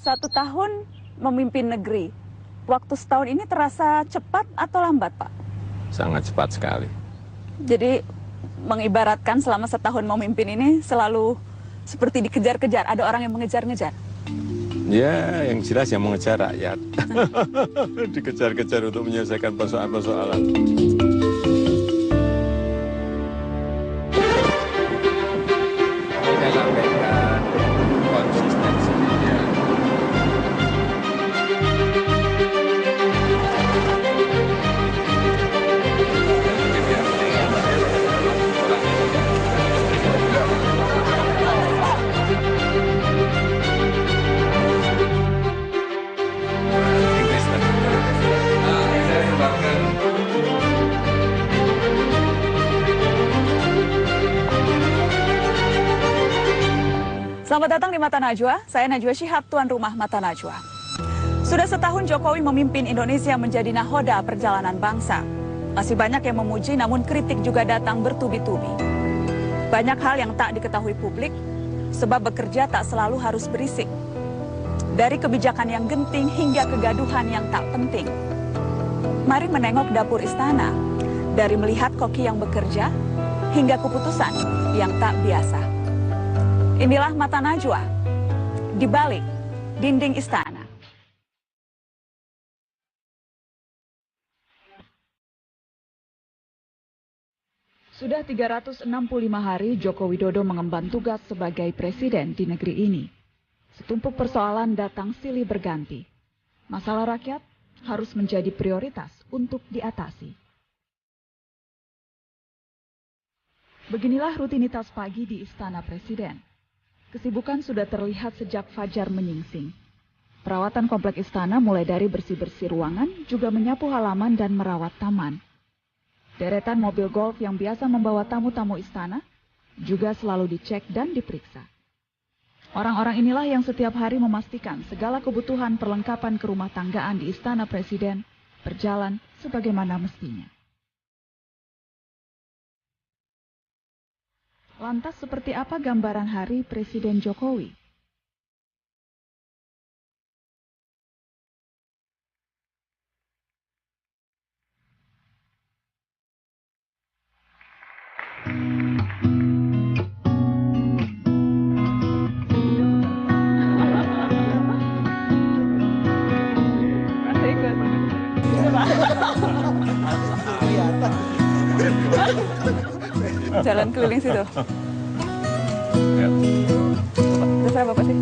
1 tahun memimpin negeri. Waktu setahun ini terasa cepat atau lambat, Pak? Sangat cepat sekali. Jadi mengibaratkan selama setahun memimpin ini selalu seperti dikejar-kejar, ada orang yang mengejar-ngejar. Ya, yang jelas yang mengejar rakyat. Dikejar-kejar untuk menyelesaikan persoalan-persoalan. Saya sampaikan konsistensinya. Selamat datang di Mata Najwa, saya Najwa Shihab, tuan rumah Mata Najwa. Sudah setahun Jokowi memimpin Indonesia menjadi nahoda perjalanan bangsa. Masih banyak yang memuji namun kritik juga datang bertubi-tubi. Banyak hal yang tak diketahui publik, sebab bekerja tak selalu harus berisik. Dari kebijakan yang genting hingga kegaduhan yang tak penting. Mari menengok dapur istana, dari melihat koki yang bekerja, hingga keputusan yang tak biasa. Inilah Mata Najwa, di balik dinding istana. Sudah 365 hari Joko Widodo mengemban tugas sebagai presiden di negeri ini. Setumpuk persoalan datang silih berganti. Masalah rakyat harus menjadi prioritas untuk diatasi. Beginilah rutinitas pagi di Istana Presiden. Kesibukan sudah terlihat sejak fajar menyingsing. Perawatan komplek istana mulai dari bersih-bersih ruangan, juga menyapu halaman dan merawat taman. Deretan mobil golf yang biasa membawa tamu-tamu istana juga selalu dicek dan diperiksa. Orang-orang inilah yang setiap hari memastikan segala kebutuhan perlengkapan kerumah tanggaan di Istana Presiden berjalan sebagaimana mestinya. Lantas seperti apa gambaran hari Presiden Jokowi? Jalan keliling situ. Ya. Terserah Bapak sih.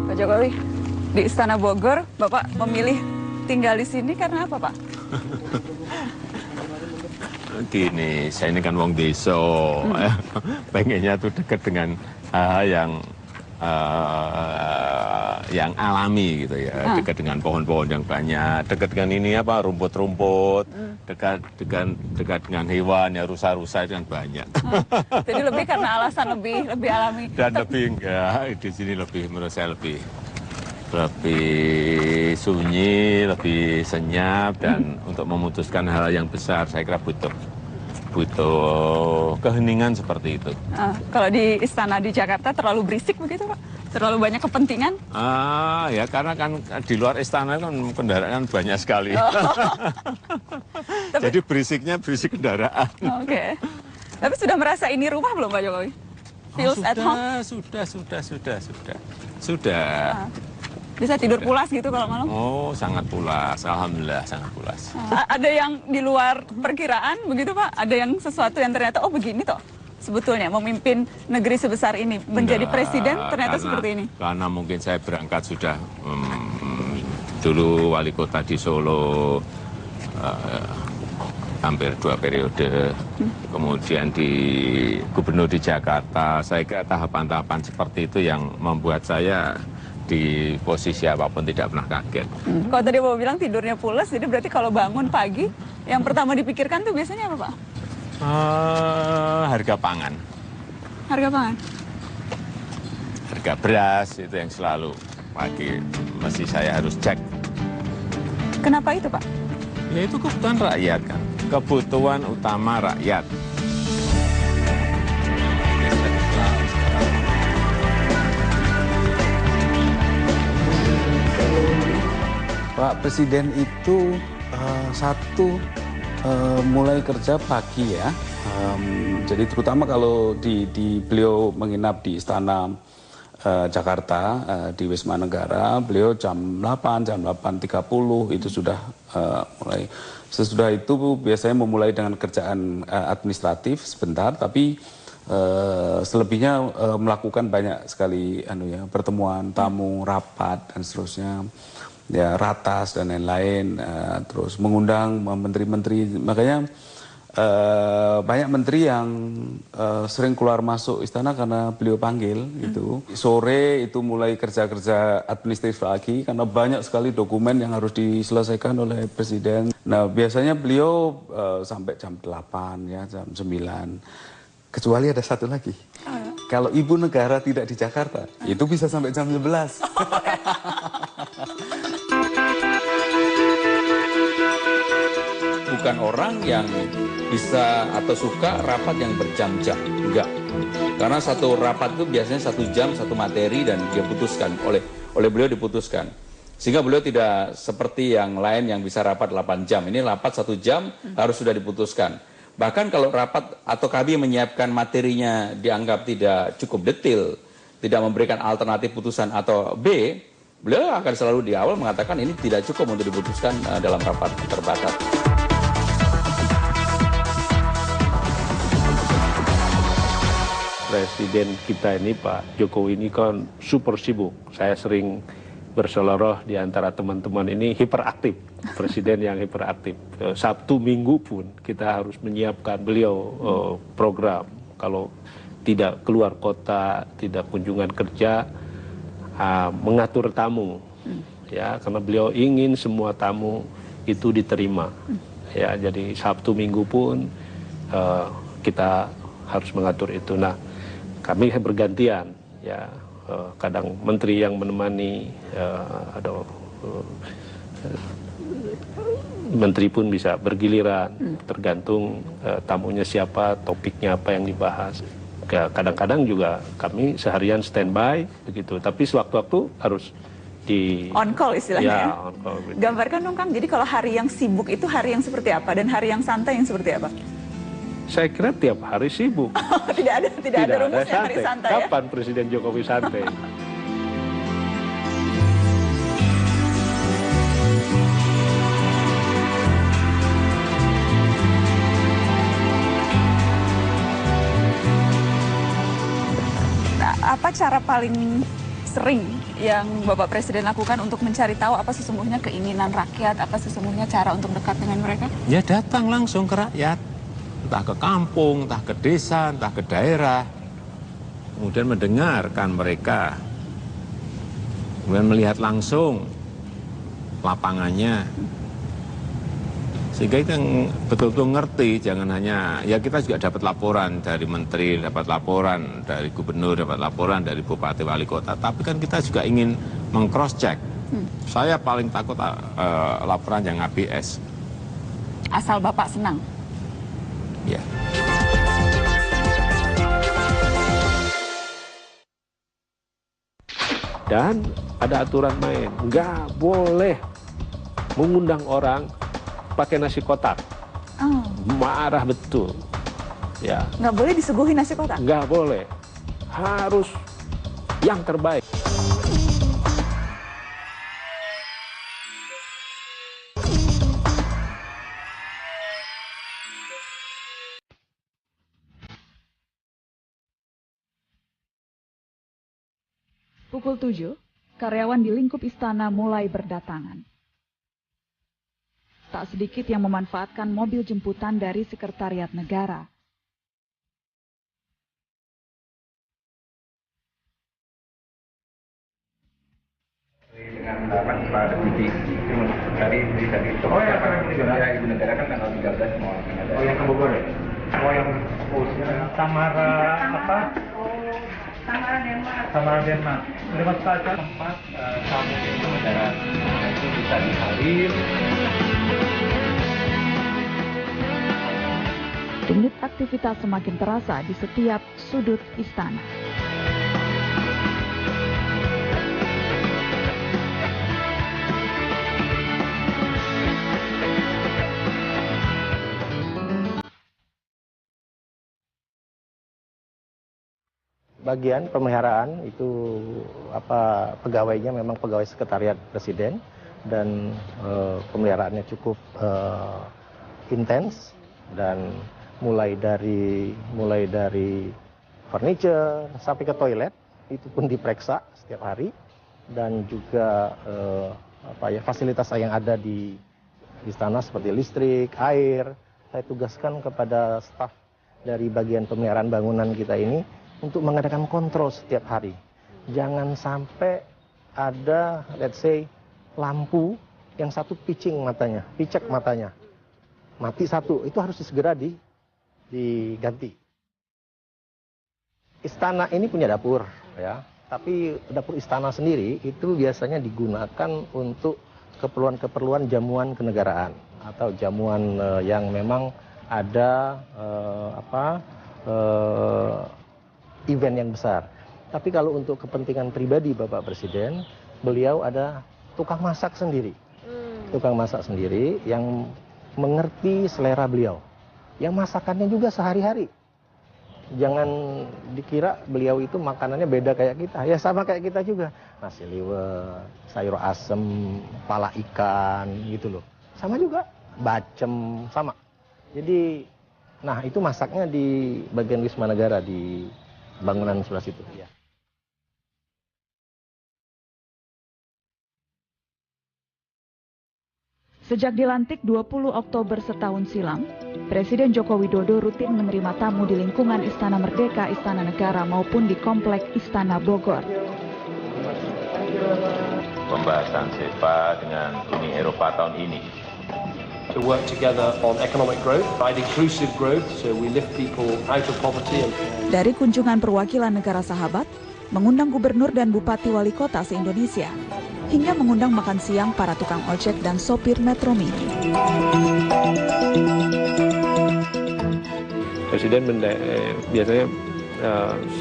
Pak Jokowi, di Istana Bogor, Bapak memilih tinggal di sini karena apa, Pak? Gini, saya ini kan wong desa, pengennya tuh dekat dengan hal-hal yang alami gitu ya, dekat dengan pohon-pohon yang banyak, dekat dengan ini apa rumput-rumput, dekat dengan hewan ya rusa-rusa itu kan banyak. Jadi lebih karena alasan lebih alami. Dan lebih enggak di sini lebih menurut saya lebih sunyi, lebih senyap dan untuk memutuskan hal yang besar saya kira butuh keheningan seperti itu. Kalau di istana di Jakarta terlalu berisik begitu, Pak? Terlalu banyak kepentingan? Ya karena kan di luar istana kan kendaraan banyak sekali. Jadi berisik kendaraan. Oke. Tapi sudah merasa ini rumah belum Pak Jokowi? Feels at home? Sudah. Bisa tidur pulas gitu kalau malam? Oh, sangat pulas. Alhamdulillah, sangat pulas. Ada yang di luar perkiraan begitu Pak? Ada yang sesuatu yang ternyata, oh begini toh sebetulnya memimpin negeri sebesar ini. Menjadi presiden ternyata seperti ini. Karena mungkin saya berangkat sudah dulu wali kota di Solo, hampir 2 periode. Kemudian di gubernur di Jakarta. Saya kira tahapan-tahapan seperti itu yang membuat saya di posisi apapun tidak pernah kaget. Kalau tadi Bapak bilang tidurnya pulas, jadi berarti kalau bangun pagi, yang pertama dipikirkan tuh biasanya apa Pak? Harga pangan. Harga pangan? Harga beras itu yang selalu pagi mesti saya harus cek. Kenapa itu Pak? Ya itu kebutuhan rakyat kan, kebutuhan utama rakyat. Pak Presiden itu mulai kerja pagi ya. Jadi terutama kalau beliau menginap di Istana Jakarta di Wisma Negara, beliau jam 8:30 itu sudah mulai. Sesudah itu biasanya memulai dengan kerjaan administratif sebentar, tapi selebihnya melakukan banyak sekali pertemuan tamu, rapat dan seterusnya. Ya, ratas dan lain-lain, terus mengundang menteri-menteri, makanya banyak menteri yang sering keluar masuk istana karena beliau panggil gitu. Sore itu mulai kerja-kerja administratif lagi karena banyak sekali dokumen yang harus diselesaikan oleh presiden. Nah, biasanya beliau sampai jam 8 ya, jam 9. Kecuali ada satu lagi. Kalau ibu negara tidak di Jakarta, itu bisa sampai jam 11. Bukan orang yang bisa atau suka rapat yang berjam-jam, enggak. Karena satu rapat itu biasanya 1 jam, satu materi dan dia putuskan oleh beliau diputuskan. Sehingga beliau tidak seperti yang lain yang bisa rapat 8 jam. Ini rapat 1 jam harus sudah diputuskan. Bahkan kalau rapat atau kami menyiapkan materinya dianggap tidak cukup detail, tidak memberikan alternatif putusan atau B, beliau akan selalu di awal mengatakan ini tidak cukup untuk diputuskan dalam rapat terbatas. Presiden kita ini Pak Jokowi ini kan super sibuk. Saya sering berseloroh di antara teman-teman ini hiperaktif. Presiden yang hiperaktif. Sabtu Minggu pun kita harus menyiapkan beliau program. Kalau tidak keluar kota, tidak kunjungan kerja, mengatur tamu. Ya, karena beliau ingin semua tamu itu diterima. Ya, jadi Sabtu Minggu pun kita harus mengatur itu. Nah, kami bergantian, ya kadang menteri yang menemani, atau menteri pun bisa bergiliran, tergantung tamunya siapa, topiknya apa yang dibahas. Kadang-kadang juga kami seharian standby begitu, tapi sewaktu-waktu harus di on call istilahnya. Ya, on call. Gambarkan dong Kang, jadi kalau hari yang sibuk itu hari yang seperti apa dan hari yang santai yang seperti apa? Saya kira tiap hari sibuk. Tidak ada rumusnya hari santai ya? Kapan Presiden Jokowi santai? Nah, apa cara paling sering yang Bapak Presiden lakukan untuk mencari tahu apa sesungguhnya keinginan rakyat, apa sesungguhnya cara untuk dekat dengan mereka? Ya datang langsung ke rakyat. Entah ke kampung, entah ke desa, entah ke daerah, kemudian mendengarkan mereka, kemudian melihat langsung lapangannya, sehingga itu yang betul-betul ngerti, jangan hanya, ya kita juga dapat laporan dari menteri, dapat laporan dari gubernur, dapat laporan dari bupati wali kota, tapi kan kita juga ingin meng-cross check. Saya paling takut laporan yang ABS. Asal Bapak senang? Ya. Dan ada aturan main, nggak boleh mengundang orang pakai nasi kotak. Oh. Marah betul. Ya. Nggak boleh disuguhi nasi kotak? Nggak boleh. Harus yang terbaik. Pukul 7, karyawan di lingkup istana mulai berdatangan. Tak sedikit yang memanfaatkan mobil jemputan dari Sekretariat Negara. Dengan Pak Deputi dari oh ya Pak Ibu Negara kan tanggal 13 mau ada. Oh yang ke Bogor ya? Oh yang Samara apa? Samara Denmark. Lewat saja tempat tamu itu mendarat. Itu bisa dihalir. Denyut aktivitas semakin terasa di setiap sudut istana. Bagian pemeliharaan itu pegawainya memang pegawai sekretariat presiden dan pemeliharaannya cukup intens, dan mulai dari furniture sampai ke toilet itu pun diperiksa setiap hari, dan juga fasilitas yang ada di istana seperti listrik, air. Saya tugaskan kepada staf dari bagian pemeliharaan bangunan kita ini untuk mengadakan kontrol setiap hari. Jangan sampai ada, let's say, lampu yang satu picek matanya. Mati satu, itu harus segera diganti. Istana ini punya dapur, ya. Tapi dapur istana sendiri itu biasanya digunakan untuk keperluan-keperluan jamuan kenegaraan atau jamuan yang memang ada event yang besar. Tapi kalau untuk kepentingan pribadi Bapak Presiden, beliau ada tukang masak sendiri. Tukang masak sendiri yang mengerti selera beliau. Yang masakannya juga sehari-hari. Jangan dikira beliau itu makanannya beda kayak kita. Ya sama kayak kita juga. Nasi liwet, sayur asem, pala ikan gitu loh. Sama juga. Bacem, sama. Jadi, nah itu masaknya di bagian Wisma Negara di bangunan sebelah situ. Ya. Sejak dilantik 20 Oktober setahun silam, Presiden Joko Widodo rutin menerima tamu di lingkungan Istana Merdeka, Istana Negara maupun di Komplek Istana Bogor. Pembahasan SEPA dengan Uni Eropa tahun ini. To work together on economic growth, provide inclusive growth, so we lift people out of poverty. Dari kunjungan perwakilan negara sahabat, mengundang gubernur dan bupati wali kota se-Indonesia, hingga mengundang makan siang para tukang ojek dan sopir Metro Mini. Presiden biasanya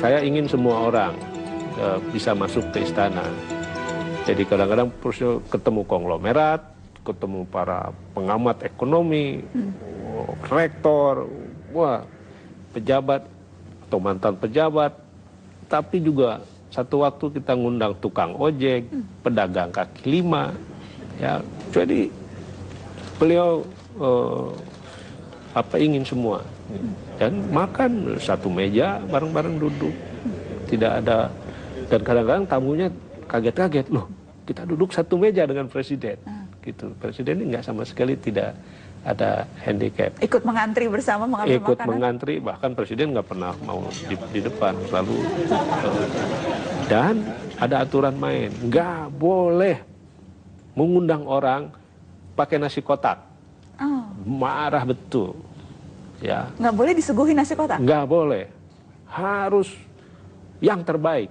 saya ingin semua orang bisa masuk ke istana. Jadi kadang-kadang ketemu konglomerat, ketemu para pengamat ekonomi, rektor, pejabat atau mantan pejabat, tapi juga satu waktu kita ngundang tukang ojek, pedagang kaki lima, ya. Jadi beliau ingin semua, dan makan satu meja bareng-bareng duduk, tidak ada, dan kadang-kadang tamunya kaget-kaget, loh kita duduk satu meja dengan presiden. Gitu. Presiden ini nggak sama sekali tidak ada handicap. Ikut mengantri bersama mengambil Ikut makanan? mengantri, bahkan presiden nggak pernah mau di depan, selalu. Dan ada aturan main, nggak boleh mengundang orang pakai nasi kotak. Oh. Marah betul. Ya. Nggak boleh disuguhi nasi kotak? Nggak boleh. Harus yang terbaik.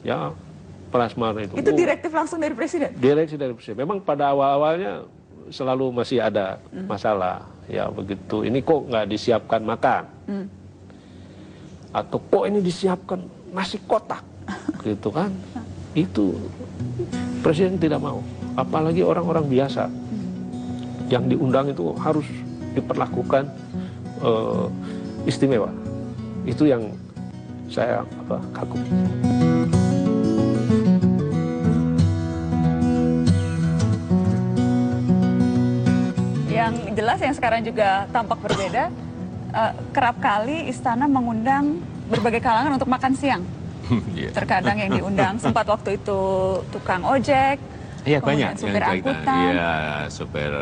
Ya. Prasmanan itu direktif langsung dari presiden? Direktif dari presiden. Memang pada awal-awalnya selalu masih ada masalah. Ya begitu, ini kok nggak disiapkan makan. Atau kok ini disiapkan nasi kotak. Gitu kan. Itu presiden tidak mau. Apalagi orang-orang biasa. Yang diundang itu harus diperlakukan istimewa. Itu yang saya kagum. Yang jelas yang sekarang juga tampak berbeda, kerap kali istana mengundang berbagai kalangan untuk makan siang. Terkadang yang diundang sempat waktu itu tukang ojek, Iya banyak supir yang angkutan. Iya, supir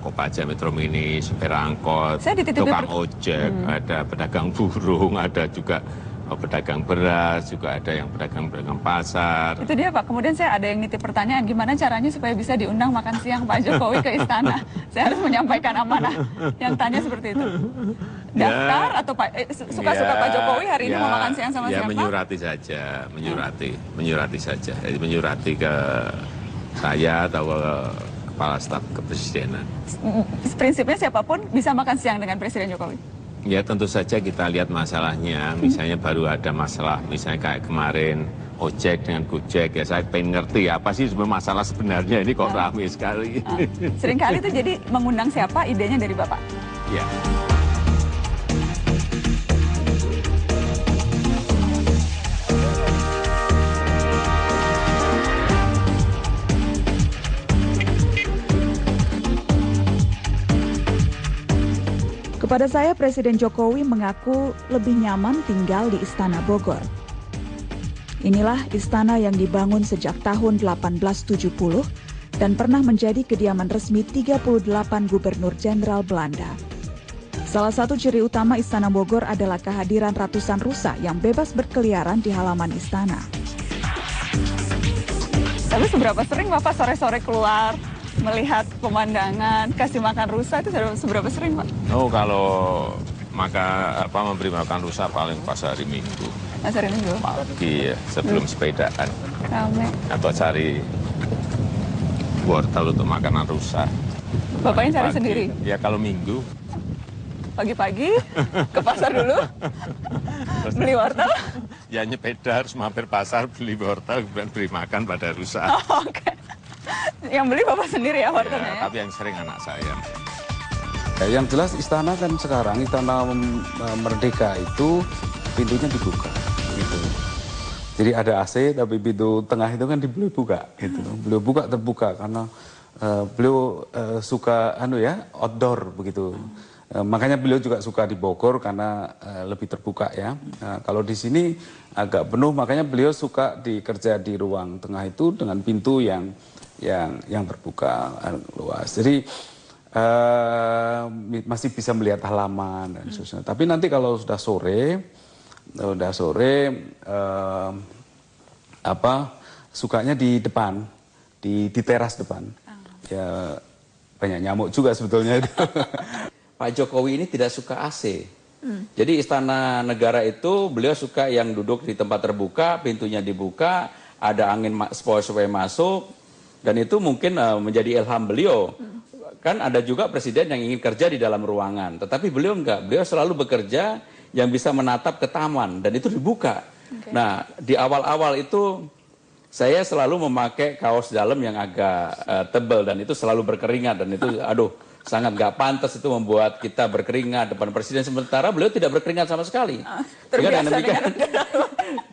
Kopaja Metro Mini, supir angkot, tukang ojek, ada pedagang burung, ada juga pedagang beras, juga ada yang pedagang pasar. Itu dia Pak, kemudian saya ada yang nitip pertanyaan, gimana caranya supaya bisa diundang makan siang Pak Jokowi ke istana? Saya harus menyampaikan amanah yang tanya seperti itu. Daftar atau suka-suka Pak Jokowi hari ini mau makan siang sama siapa? Menyurati saja, menyurati saja. Jadi menyurati ke saya atau ke kepala staf kepresidenan. Prinsipnya siapapun bisa makan siang dengan Presiden Jokowi. Ya tentu saja kita lihat masalahnya, misalnya baru ada masalah, misalnya kayak kemarin ojek dengan gojek, ya saya pengen ngerti apa sih sebenarnya masalah sebenarnya ini kok ramai sekali. Seringkali itu jadi mengundang siapa, idenya dari Bapak? Ya. Kepada saya, Presiden Jokowi mengaku lebih nyaman tinggal di Istana Bogor. Inilah istana yang dibangun sejak tahun 1870 dan pernah menjadi kediaman resmi 38 gubernur jenderal Belanda. Salah satu ciri utama Istana Bogor adalah kehadiran ratusan rusa yang bebas berkeliaran di halaman istana. Tapi seberapa sering Bapak sore-sore keluar melihat pemandangan, kasih makan rusa itu seberapa sering, Pak? Oh, kalau memberi makan rusa paling pas hari Minggu. Pas hari Minggu? Pagi ya, sebelum sepedaan. Rame. Atau cari wortel untuk makanan rusa. Bapaknya cari Pagi. sendiri? Ya kalau Minggu. Pagi-pagi ke pasar dulu, beli wortel? Ya nyepeda harus mampir pasar, beli wortel, kemudian beri makan pada rusa. Oh, oke. Yang beli Bapak sendiri ya wortelnya? Ya, tapi yang sering anak saya. Ya, yang jelas istana kan sekarang, Istana Merdeka itu pintunya dibuka. Gitu. Jadi ada AC, tapi pintu tengah itu kan beliau buka. Gitu. Beliau buka terbuka karena beliau suka outdoor begitu. Makanya beliau juga suka di Bogor karena lebih terbuka ya. Kalau di sini agak penuh, makanya beliau suka kerja di ruang tengah itu dengan pintu yang terbuka luas. Jadi masih bisa melihat halaman dan sebagainya. Tapi nanti kalau sudah sore sukanya di depan, di teras depan. Ya banyak nyamuk juga sebetulnya itu. Pak Jokowi ini tidak suka AC. Jadi Istana Negara itu beliau suka yang duduk di tempat terbuka, pintunya dibuka, ada angin sepoi-sepoi masuk, dan itu mungkin menjadi ilham beliau. Kan ada juga presiden yang ingin kerja di dalam ruangan, tetapi beliau enggak. Beliau selalu bekerja yang bisa menatap ke taman, dan itu dibuka. Okay. Nah, di awal-awal itu saya selalu memakai kaos dalam yang agak tebal, dan itu selalu berkeringat, dan itu sangat nggak pantas itu membuat kita berkeringat depan presiden, sementara beliau tidak berkeringat sama sekali.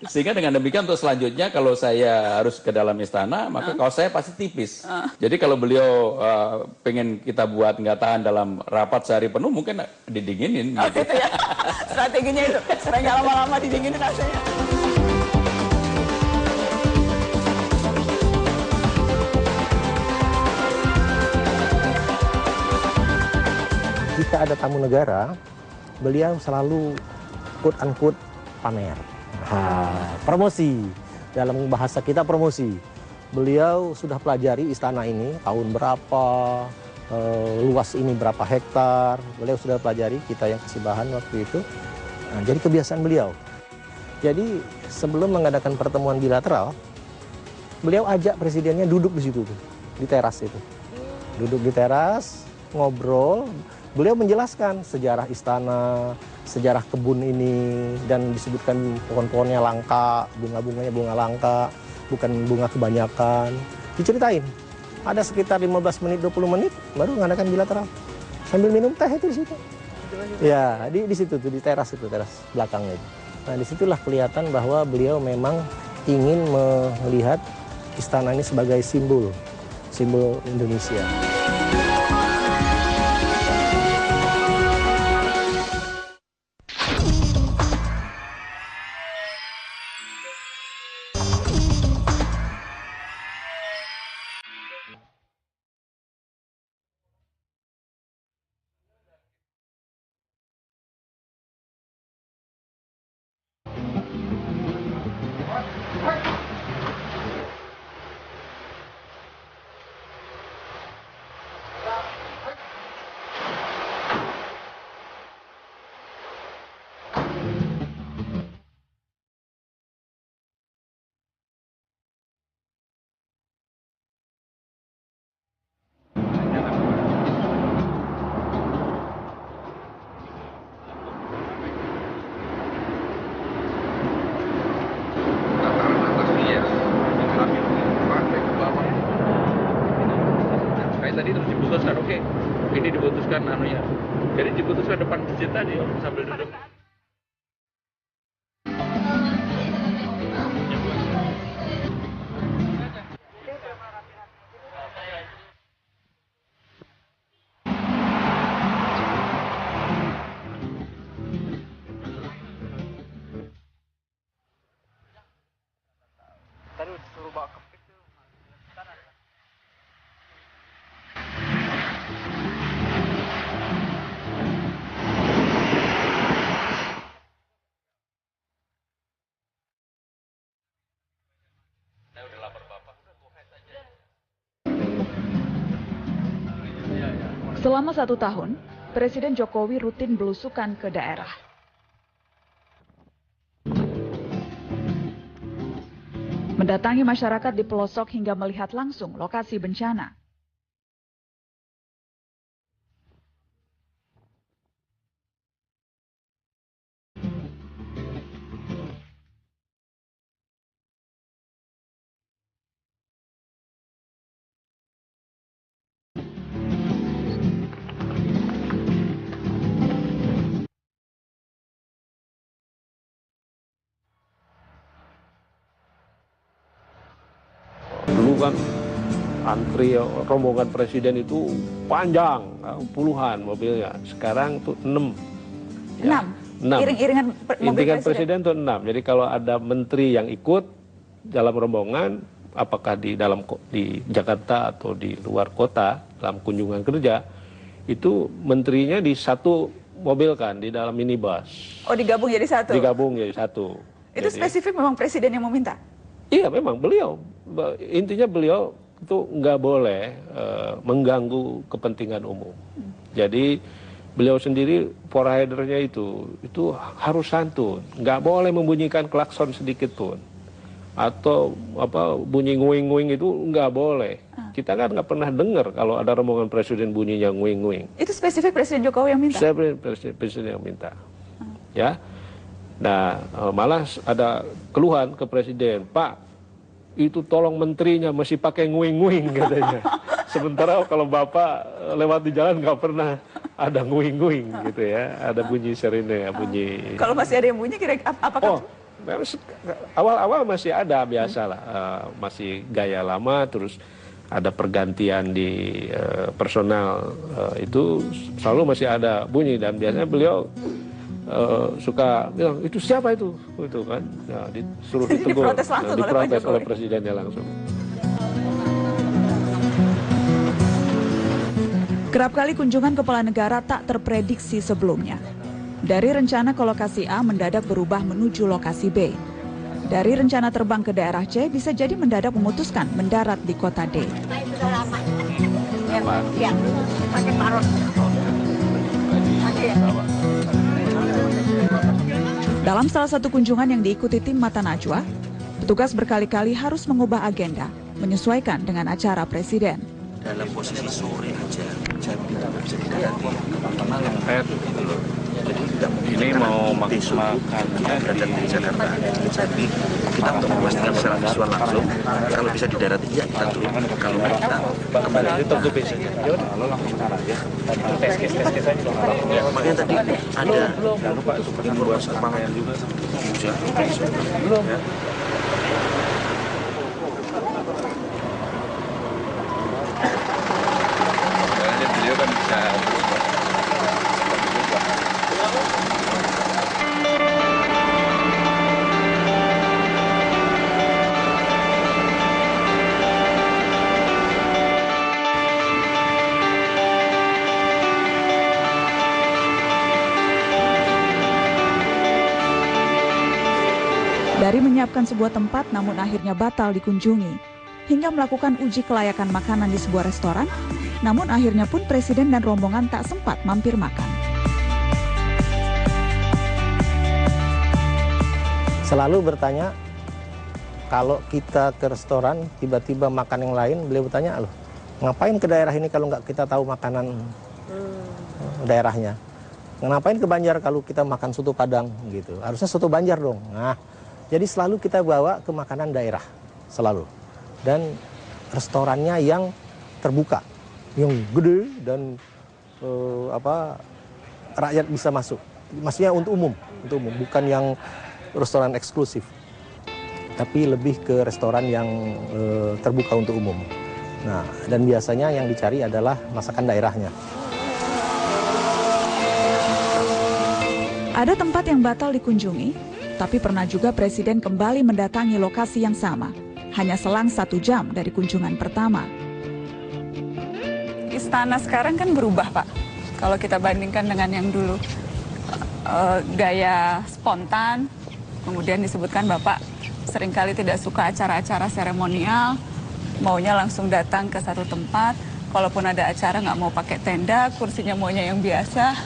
Sehingga dengan demikian untuk selanjutnya kalau saya harus ke dalam istana, maka kaos saya pasti tipis. Jadi kalau beliau pengen kita buat nggak tahan dalam rapat sehari penuh, mungkin didinginin. Oh, gitu ya. Strateginya itu, supaya nggak lama-lama didinginin rasanya. Jika ada tamu negara, beliau selalu quote-unquote pamer. Promosi, dalam bahasa kita promosi. Beliau sudah pelajari istana ini, tahun berapa, luas ini berapa hektar. Beliau sudah pelajari, kita yang kasih bahan waktu itu. Nah, jadi kebiasaan beliau. Jadi sebelum mengadakan pertemuan bilateral, beliau ajak presidennya duduk di situ, di teras itu. Duduk di teras, ngobrol. Beliau menjelaskan sejarah istana, sejarah kebun ini, dan disebutkan pohon-pohonnya langka, bunga-bunganya bunga langka, bukan bunga kebanyakan. Diceritain. Ada sekitar 15 menit, 20 menit, baru mengadakan bilateral. Sambil minum teh itu di situ. Ya, di situ tuh, di teras itu, teras belakangnya itu. Nah, disitulah kelihatan bahwa beliau memang ingin melihat istana ini sebagai simbol Indonesia. tadi terus diputuskan, oke, ini diputuskan anunya. Jadi diputuskan depan masjid tadi sambil duduk. Selama 1 tahun, Presiden Jokowi rutin belusukan ke daerah. Mendatangi masyarakat di pelosok hingga melihat langsung lokasi bencana. Dulu kan antri rombongan presiden itu panjang, puluhan mobilnya. Sekarang tuh 6. 6. Iring-iringan mobil Iringan presiden tuh 6. Jadi kalau ada menteri yang ikut dalam rombongan, apakah di Jakarta atau di luar kota dalam kunjungan kerja, itu menterinya di satu mobil kan, di dalam minibus. Oh, digabung jadi satu? Digabung jadi satu. Itu jadi, spesifik memang presiden yang meminta? Iya, memang beliau. Intinya beliau itu nggak boleh mengganggu kepentingan umum. Jadi beliau sendiri ridernya itu harus santun, nggak boleh membunyikan klakson sedikit pun, atau bunyi nguing-nguing itu nggak boleh. Kita kan nggak pernah dengar kalau ada rombongan presiden bunyinya nguing-nguing. Itu spesifik Presiden Jokowi yang minta? Presiden yang minta. Ya. Nah, malah ada keluhan ke presiden, Pak, itu tolong menterinya masih pakai nguing-nguing katanya. Sementara kalau Bapak lewat di jalan nggak pernah ada nguing-nguing gitu ya, ada bunyi sirene, bunyi. Kalau masih ada yang bunyi, kira-kira apakah? Awal-awal masih ada, biasalah, masih gaya lama, terus ada pergantian di personal, itu selalu masih ada bunyi, dan biasanya beliau suka bilang, itu siapa itu kan, nah, disuruh ditegur, diprotes oleh presidennya langsung. Kerap kali kunjungan kepala negara tak terprediksi sebelumnya. Dari rencana ke lokasi A mendadak berubah menuju lokasi B. Dari rencana terbang ke daerah C bisa jadi mendadak memutuskan mendarat di kota D. Dalam salah satu kunjungan yang diikuti tim Mata Najwa, petugas berkali-kali harus mengubah agenda, menyesuaikan dengan acara presiden. Dalam posisi sore aja, jam tidak bisa didarati. Jadi tidak ini mau makan berada di Jakarta. Jadi kita untuk memastikan secara visual langsung, kalau bisa didarati ya kita turun. Kalau kita kembali itu tentu biasanya. Lalu langsung sekarang ya. Makanya tadi ada informasi kepala juga. Belum. Beliau kan bisa dari menyiapkan sebuah tempat namun akhirnya batal dikunjungi, hingga melakukan uji kelayakan makanan di sebuah restoran, namun akhirnya pun presiden dan rombongan tak sempat mampir makan. Selalu bertanya, kalau kita ke restoran tiba-tiba makan yang lain, beliau bertanya, loh ngapain ke daerah ini kalau nggak kita tahu makanan daerahnya? Ngapain ke Banjar kalau kita makan soto Padang gitu? Harusnya soto Banjar dong. Nah, jadi selalu kita bawa ke makanan daerah, selalu. Dan restorannya yang terbuka. yang gede dan rakyat bisa masuk. Maksudnya untuk umum, bukan yang restoran eksklusif, tapi lebih ke restoran yang terbuka untuk umum. Nah, dan biasanya yang dicari adalah masakan daerahnya. Ada tempat yang batal dikunjungi, tapi pernah juga Presiden kembali mendatangi lokasi yang sama, hanya selang 1 jam dari kunjungan pertama. Istana sekarang kan berubah, Pak. Kalau kita bandingkan dengan yang dulu, gaya spontan, kemudian disebutkan Bapak seringkali tidak suka acara-acara seremonial, maunya langsung datang ke satu tempat, kalaupun ada acara nggak mau pakai tenda, kursinya maunya yang biasa.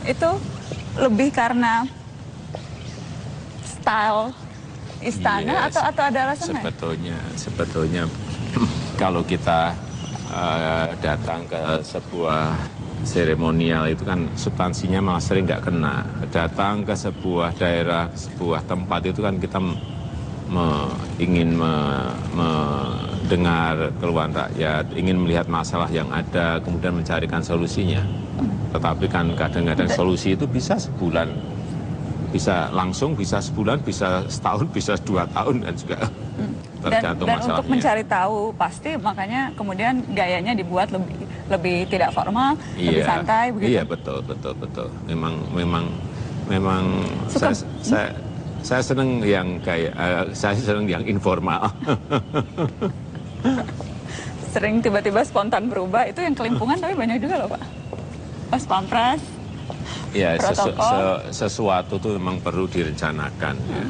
Itu lebih karena style istana atau ada alasan lain? Sebetulnya kalau kita datang ke sebuah seremonial itu kan substansinya malah sering nggak kena. Datang ke sebuah daerah, sebuah tempat itu kan kita ingin mendengar keluhan rakyat, ingin melihat masalah yang ada, kemudian mencarikan solusinya. Tetapi kan kadang-kadang solusi itu bisa sebulan, bisa langsung, bisa sebulan, bisa setahun, bisa 2 tahun dan juga tergantung dan masalahnya. Untuk mencari tahu pasti makanya kemudian gayanya dibuat lebih tidak formal, lebih santai begitu. Iya, betul. Memang saya senang yang saya senang yang informal. Sering tiba-tiba spontan berubah, itu yang kelimpungan tapi banyak juga loh, Pak. Pas pampres. Ya, sesuatu itu memang perlu direncanakan. Ya.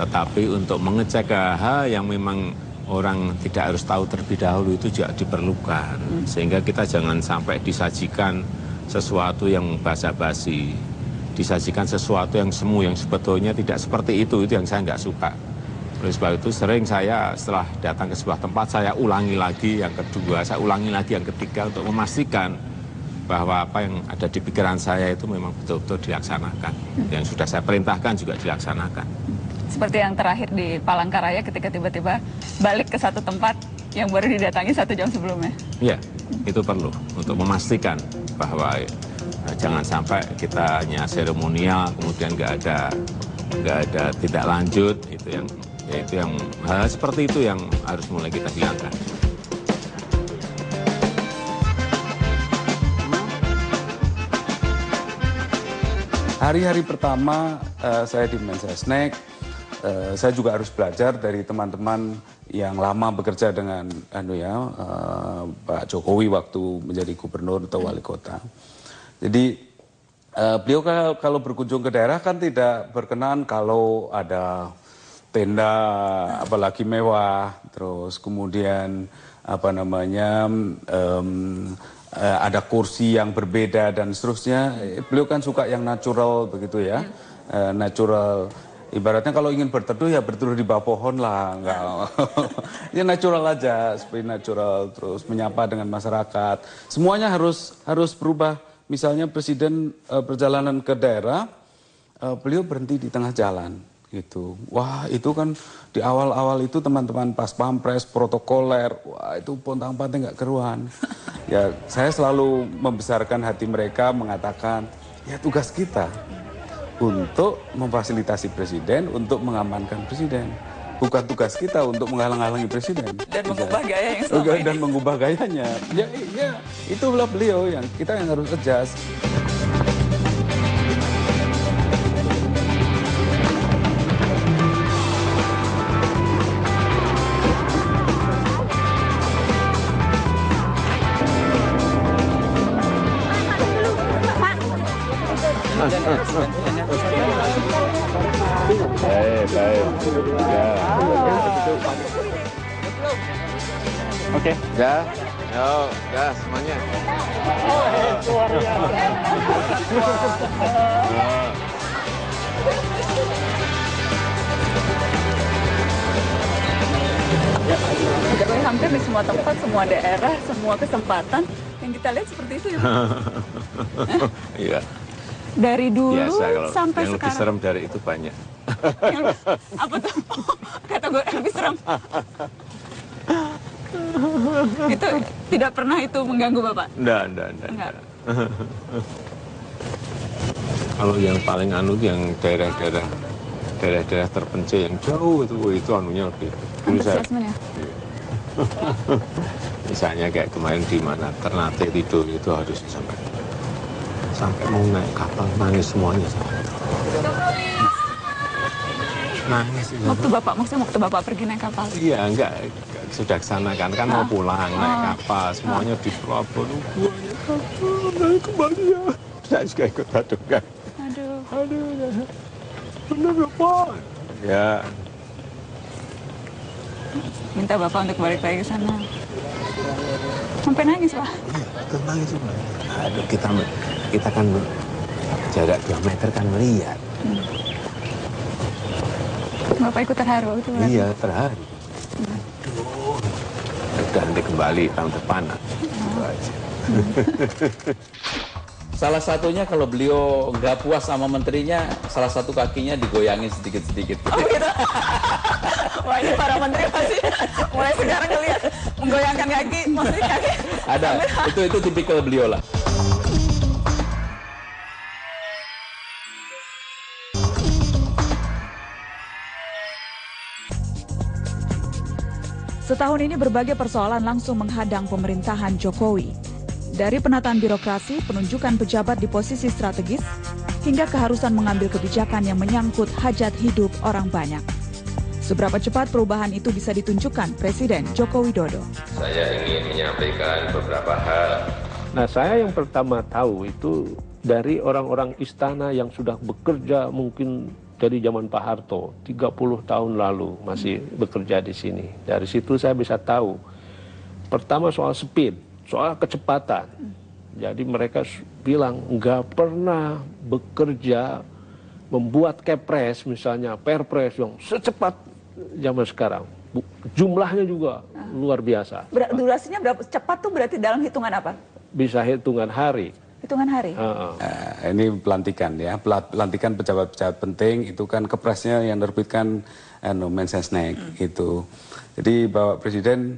Tetapi untuk mengecek hal yang memang orang tidak harus tahu terlebih dahulu itu juga diperlukan. Sehingga kita jangan sampai disajikan sesuatu yang basa-basi. Disajikan sesuatu yang semu, yang sebetulnya tidak seperti itu yang saya nggak suka. Oleh sebab itu sering saya setelah datang ke sebuah tempat, saya ulangi lagi yang kedua, saya ulangi lagi yang ketiga untuk memastikan bahwa apa yang ada di pikiran saya itu memang betul-betul dilaksanakan. Yang sudah saya perintahkan juga dilaksanakan. Seperti yang terakhir di Palangkaraya ketika tiba-tiba balik ke satu tempat yang baru didatangi 1 jam sebelumnya. Iya, itu perlu untuk memastikan bahwa jangan sampai kita hanya seremonial kemudian nggak ada tidak lanjut, itu yang hal seperti itu yang harus mulai kita hilangkan. Hari-hari pertama saya di Mensesnek, saya juga harus belajar dari teman-teman yang lama bekerja dengan Pak Jokowi waktu menjadi gubernur atau wali kota. Jadi beliau kalau berkunjung ke daerah kan tidak berkenan kalau ada tenda apalagi mewah, terus kemudian ada kursi yang berbeda dan seterusnya. Beliau kan suka yang natural begitu ya, natural. Ibaratnya kalau ingin berteduh ya berteduh di bawah pohon lah, enggak. Ya natural aja, seperti natural, terus menyapa dengan masyarakat. Semuanya harus berubah. Misalnya Presiden perjalanan ke daerah, beliau berhenti di tengah jalan gitu. Wah, itu kan di awal-awal itu teman-teman pas pampres, protokoler, wah itu pontang-panting nggak keruan. Ya, saya selalu membesarkan hati mereka, mengatakan, ya tugas kita untuk memfasilitasi presiden, untuk mengamankan presiden. Bukan tugas kita untuk menghalang-halangi presiden. Dan mengubah gaya yang selama ini. Dan mengubah gayanya. Ya, itulah beliau yang kita yang harus adjust. Oke. Ya, semuanya. Jadi hampir di semua tempat, semua daerah, semua kesempatan yang kita lihat seperti itu ya. Iya. Dari dulu biasa, sampai yang sekarang. Yang lebih serem dari itu banyak. Apa tuh? Kata gue lebih serem. Itu tidak pernah itu mengganggu Bapak? Enggak. Kalau yang paling yang daerah-daerah terpencil yang jauh itu anunya lebih. Antusiasmenya. Misalnya kayak kemarin di mana Ternate Tidur itu harus sampai mau naik kapal nangis semuanya. Nangis. Waktu Bapak pergi naik kapal? Iya, enggak sudah kesana kan mau pulang naik kapal semuanya di Pelabuhan buahnya kembali ya. Saya juga ikut kan. Aduh ya. Benar Bapak. Ya. Minta Bapak untuk balik lagi ke sana. Sampai nangis Pak? Iya, nangis Pak. Aduh kita kan jarak 2 meter kan melihat. Bapak ikut terharu itu berarti? Iya, terharu. Aduh. Udah nanti kembali tahun depan. Itu aja. Salah satunya kalau beliau nggak puas sama menterinya, salah satu kakinya digoyangin sedikit-sedikit. Oh gitu? Wah ini para menteri pasti mulai sekarang ngelihat menggoyangkan kaki, maksudnya kaki. Ada, itu tipikal beliau lah. Setahun ini berbagai persoalan langsung menghadang pemerintahan Jokowi. Dari penataan birokrasi, penunjukan pejabat di posisi strategis, hingga keharusan mengambil kebijakan yang menyangkut hajat hidup orang banyak. Seberapa cepat perubahan itu bisa ditunjukkan Presiden Joko Widodo? Saya ingin menyampaikan beberapa hal. Nah, saya yang pertama tahu itu dari orang-orang istana yang sudah bekerja mungkin dari zaman Pak Harto, 30 tahun lalu masih bekerja di sini. Dari situ saya bisa tahu, pertama soal speed, soal kecepatan. Jadi mereka bilang nggak pernah bekerja membuat kepres misalnya perpres yang secepat zaman sekarang. Jumlahnya juga luar biasa. Durasinya berapa cepat tuh berarti dalam hitungan apa? Bisa hitungan hari. Hitungan hari? Ini pelantikan ya, pelantikan pejabat-pejabat penting itu kan kepresnya yang terbitkan Mensesnek itu. Jadi Bapak Presiden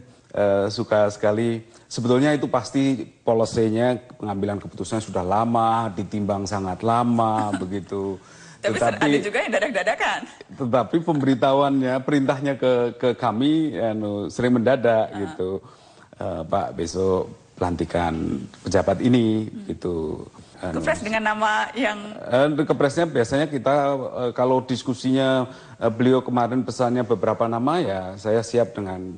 suka sekali, sebetulnya itu pasti policy-nya pengambilan keputusan sudah lama, ditimbang sangat lama begitu. Tapi ada juga yang dadak-dadakan. Tetapi pemberitahuannya, perintahnya ke kami sering mendadak gitu. Pak besok pelantikan pejabat ini gitu. Kepres dengan nama yang... Kepresnya biasanya kita kalau diskusinya beliau kemarin pesannya beberapa nama ya saya siap dengan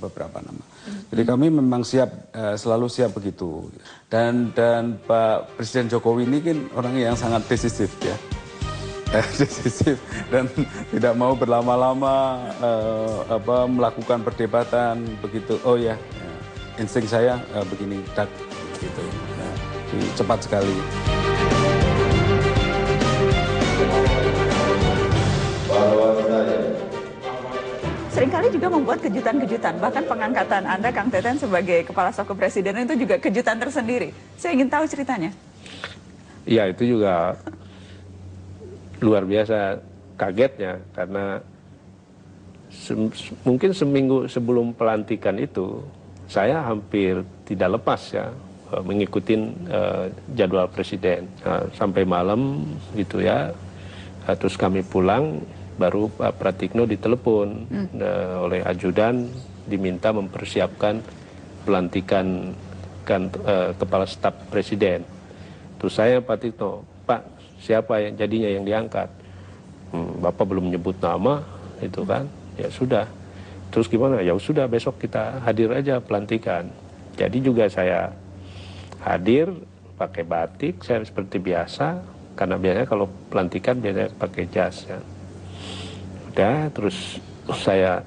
beberapa nama. Jadi kami memang siap, selalu siap begitu. Dan Pak Presiden Jokowi ini kan orang yang sangat decisif ya. Decisif dan tidak mau berlama-lama melakukan perdebatan begitu. Oh ya, insting saya begini, gitu. Cepat sekali. Seringkali juga membuat kejutan-kejutan, bahkan pengangkatan Anda, Kang Teten, sebagai Kepala Staf Kepresidenan itu juga kejutan tersendiri. Saya ingin tahu ceritanya. Ya, itu juga luar biasa kagetnya, karena mungkin seminggu sebelum pelantikan itu, saya hampir tidak lepas ya, mengikuti jadwal presiden sampai malam gitu ya. Terus kami pulang, baru Pak Pratikno ditelepon oleh ajudan, diminta mempersiapkan pelantikan kepala staf presiden. Terus saya Pak Pratikno, Pak siapa yang jadinya yang diangkat? Bapak belum menyebut nama, itu kan? Ya sudah. Terus gimana? Ya sudah, besok kita hadir aja pelantikan. Jadi juga saya hadir pakai batik, saya seperti biasa, karena biasanya kalau pelantikan biasanya pakai jas ya. Udah, terus saya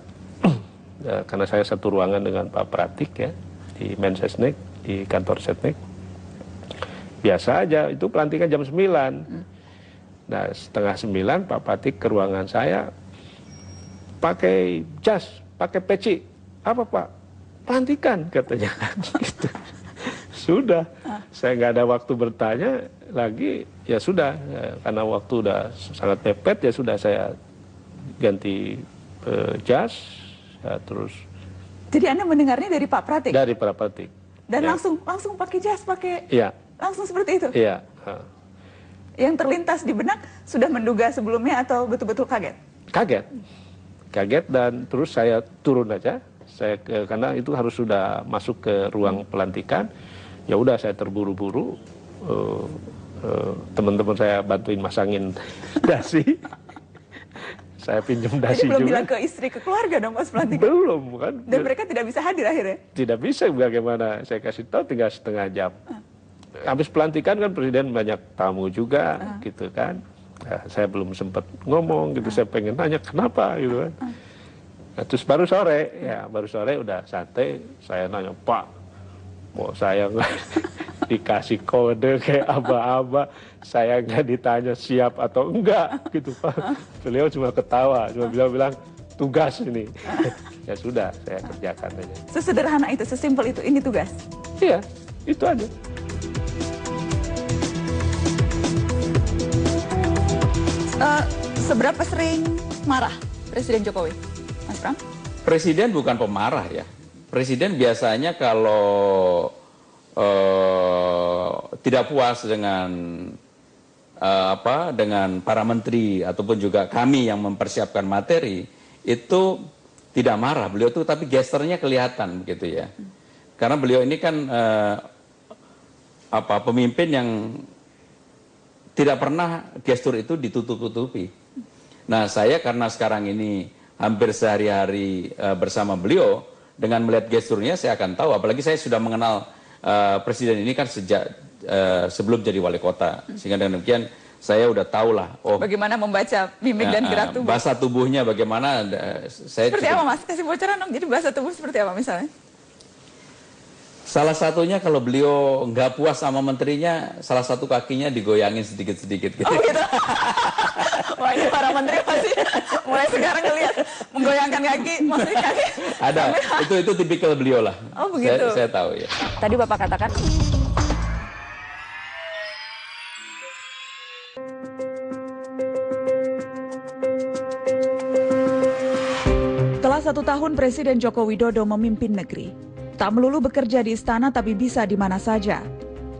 karena saya satu ruangan dengan Pak Pratik ya di Mensesnek, di kantor Setnek. Biasa aja, itu pelantikan jam 9. Nah, setengah 9 Pak Pratik ke ruangan saya pakai jas, pakai peci. Apa Pak? Pelantikan katanya. Gitu. Sudah, saya nggak ada waktu bertanya lagi, ya sudah, karena waktu udah sangat mepet, ya sudah saya ganti jas, ya, terus Jadi Anda mendengarnya dari Pak Pratik? Dari Pak Pratik. Dan ya. langsung pakai jas, pakai... Iya. Langsung seperti itu? Iya. Yang terlintas di benak sudah menduga sebelumnya atau betul-betul kaget? Kaget dan terus saya turun aja. Karena itu harus sudah masuk ke ruang pelantikan. Ya udah saya terburu-buru. Teman-teman saya bantuin masangin dasi. Saya pinjam dasi juga. Jadi belum bilang ke istri, ke keluarga dong pas pelantikan? Belum kan. Dan mereka tidak bisa hadir akhirnya? Tidak bisa, bagaimana saya kasih tahu tinggal setengah jam. Habis pelantikan kan Presiden banyak tamu juga gitu kan. Nah, saya belum sempat ngomong gitu, saya pengen tanya kenapa gitu kan. Nah, terus baru sore udah santai, saya nanya, Pak, kok saya nggak dikasih kode kayak aba-aba, saya nggak ditanya siap atau enggak gitu Pak. Beliau cuma ketawa, cuma bilang tugas ini. Ya sudah, saya kerjakan aja. Sesederhana itu, sesimpel itu, ini tugas? Iya, itu aja. Seberapa sering marah Presiden Jokowi, Mas Pram? Presiden bukan pemarah ya. Presiden biasanya kalau tidak puas dengan dengan para menteri ataupun juga kami yang mempersiapkan materi, itu tidak marah beliau tuh, tapi gesternya kelihatan begitu ya. Karena beliau ini kan pemimpin yang tidak pernah gestur itu ditutup-tutupi. Nah, saya karena sekarang ini hampir sehari-hari bersama beliau, dengan melihat gesturnya saya akan tahu, apalagi saya sudah mengenal Presiden ini kan sejak sebelum jadi wali kota, sehingga dengan demikian saya udah tahu lah. Oh, bagaimana membaca mimik dan gerak tubuh? Bahasa tubuhnya bagaimana? Saya seperti apa Mas? Kasih bocoran dong. Jadi bahasa tubuh seperti apa misalnya? Salah satunya kalau beliau nggak puas sama menterinya, salah satu kakinya digoyangin sedikit-sedikit gitu. Oh gitu. Wah, ini para menteri pasti mulai sekarang ngelihat menggoyangkan kaki, maksudnya kaki. Ada, itu tipikal beliau lah. Oh begitu. Saya tahu ya. Tadi Bapak katakan. Setelah 1 tahun Presiden Joko Widodo memimpin negeri, tak melulu bekerja di istana tapi bisa di mana saja.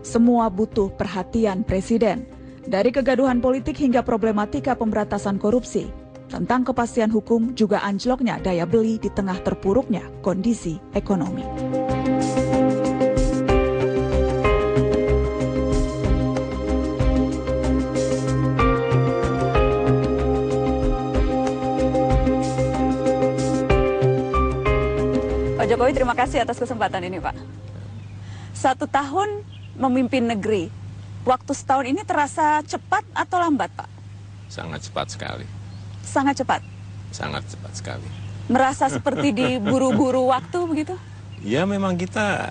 Semua butuh perhatian Presiden. Dari kegaduhan politik hingga problematika pemberantasan korupsi. Tentang kepastian hukum juga anjloknya daya beli di tengah terpuruknya kondisi ekonomi. Pak Jokowi, terima kasih atas kesempatan ini, Pak. 1 tahun memimpin negeri, waktu setahun ini terasa cepat atau lambat, Pak? Sangat cepat sekali. Sangat cepat? Sangat cepat sekali. Merasa seperti diburu-buru waktu begitu? Ya memang kita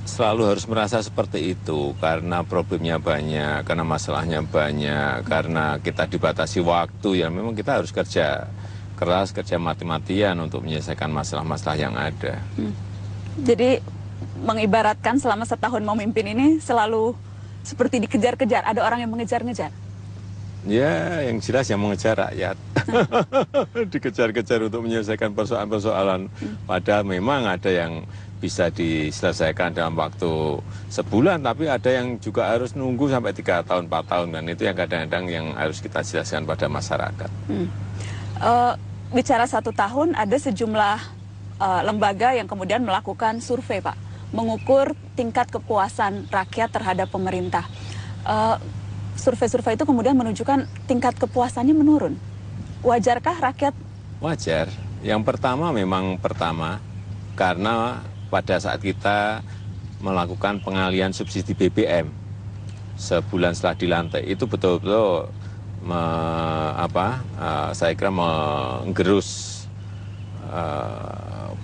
selalu harus merasa seperti itu karena problemnya banyak, karena masalahnya banyak, karena kita dibatasi waktu, ya memang kita harus kerja keras, kerja mati-matian untuk menyelesaikan masalah-masalah yang ada. Jadi mengibaratkan selama setahun memimpin ini selalu seperti dikejar-kejar, ada orang yang mengejar-ngejar? Ya, yang jelas yang mengejar rakyat. Dikejar-kejar untuk menyelesaikan persoalan-persoalan. Padahal memang ada yang bisa diselesaikan dalam waktu sebulan, tapi ada yang juga harus nunggu sampai 3 tahun, 4 tahun. Dan itu yang kadang-kadang yang harus kita jelaskan pada masyarakat. Bicara 1 tahun, ada sejumlah lembaga yang kemudian melakukan survei, Pak. Mengukur tingkat kepuasan rakyat terhadap pemerintah. Survei-survei itu kemudian menunjukkan tingkat kepuasannya menurun. Wajarkah rakyat? Wajar. Yang pertama memang karena pada saat kita melakukan pengalihan subsidi BBM sebulan setelah dilantik itu betul-betul saya kira menggerus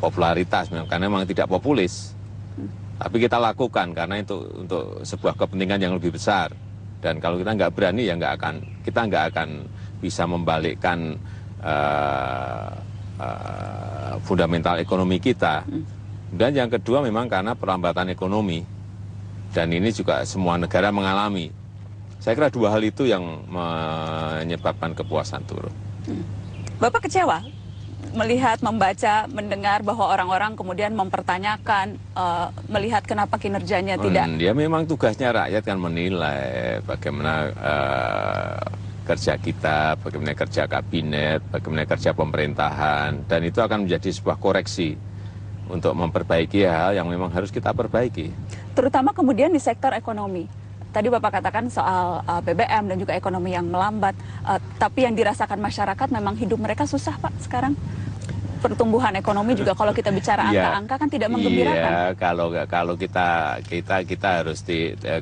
popularitas karena memang tidak populis. Tapi kita lakukan karena itu untuk sebuah kepentingan yang lebih besar. Dan kalau kita nggak berani ya kita nggak akan bisa membalikkan fundamental ekonomi kita. Dan yang kedua memang karena perlambatan ekonomi. Dan ini juga semua negara mengalami. Saya kira 2 hal itu yang menyebabkan kepuasan turun. Bapak kecewa melihat, membaca, mendengar bahwa orang-orang kemudian mempertanyakan, melihat kenapa kinerjanya tidak. Ya memang tugasnya rakyat kan menilai bagaimana kerja kita, bagaimana kerja kabinet, bagaimana kerja pemerintahan, dan itu akan menjadi sebuah koreksi untuk memperbaiki hal yang memang harus kita perbaiki. Terutama kemudian di sektor ekonomi. Tadi Bapak katakan soal BBM dan juga ekonomi yang melambat, tapi yang dirasakan masyarakat memang hidup mereka susah Pak sekarang. Pertumbuhan ekonomi juga kalau kita bicara angka-angka kan tidak menggembirakan. Iya, kalau kita harus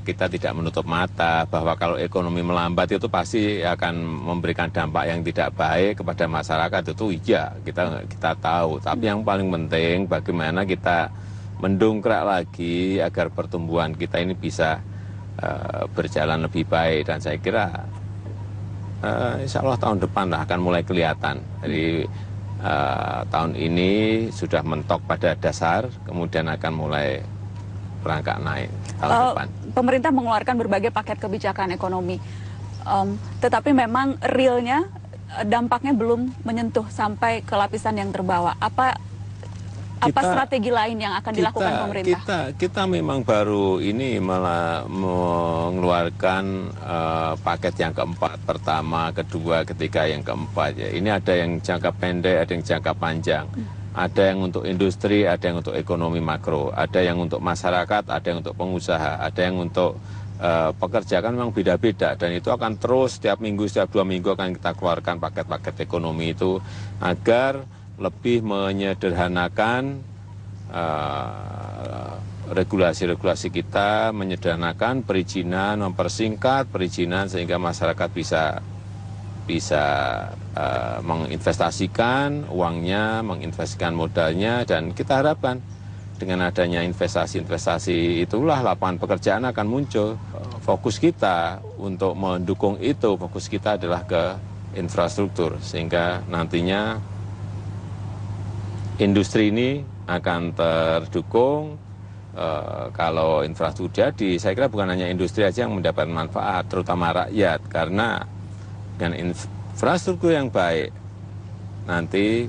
kita tidak menutup mata bahwa kalau ekonomi melambat itu pasti akan memberikan dampak yang tidak baik kepada masyarakat, itu iya, kita tahu. Tapi yang paling penting bagaimana kita mendongkrak lagi agar pertumbuhan kita ini bisa berjalan lebih baik, dan saya kira insya Allah tahun depan lah akan mulai kelihatan. Jadi tahun ini sudah mentok pada dasar, kemudian akan mulai merangkak naik tahun depan. Pemerintah mengeluarkan berbagai paket kebijakan ekonomi, tetapi memang realnya dampaknya belum menyentuh sampai ke lapisan yang terbawah. Apa strategi lain yang akan dilakukan pemerintah? Kita memang baru ini malah mengeluarkan paket yang keempat, pertama, kedua, ketiga, yang keempat. Ya. Ini ada yang jangka pendek, ada yang jangka panjang. Ada yang untuk industri, ada yang untuk ekonomi makro, ada yang untuk masyarakat, ada yang untuk pengusaha, ada yang untuk pekerja, kan memang beda-beda, dan itu akan terus setiap minggu, setiap 2 minggu akan kita keluarkan paket-paket ekonomi itu agar lebih menyederhanakan regulasi-regulasi kita, menyederhanakan perizinan, mempersingkat perizinan sehingga masyarakat bisa menginvestasikan uangnya, menginvestasikan modalnya, dan kita harapkan dengan adanya investasi-investasi itulah lapangan pekerjaan akan muncul. Fokus kita untuk mendukung itu, fokus kita adalah ke infrastruktur, sehingga nantinya industri ini akan terdukung. Kalau infrastruktur jadi, saya kira bukan hanya industri aja yang mendapat manfaat, terutama rakyat, karena dengan infrastruktur yang baik, nanti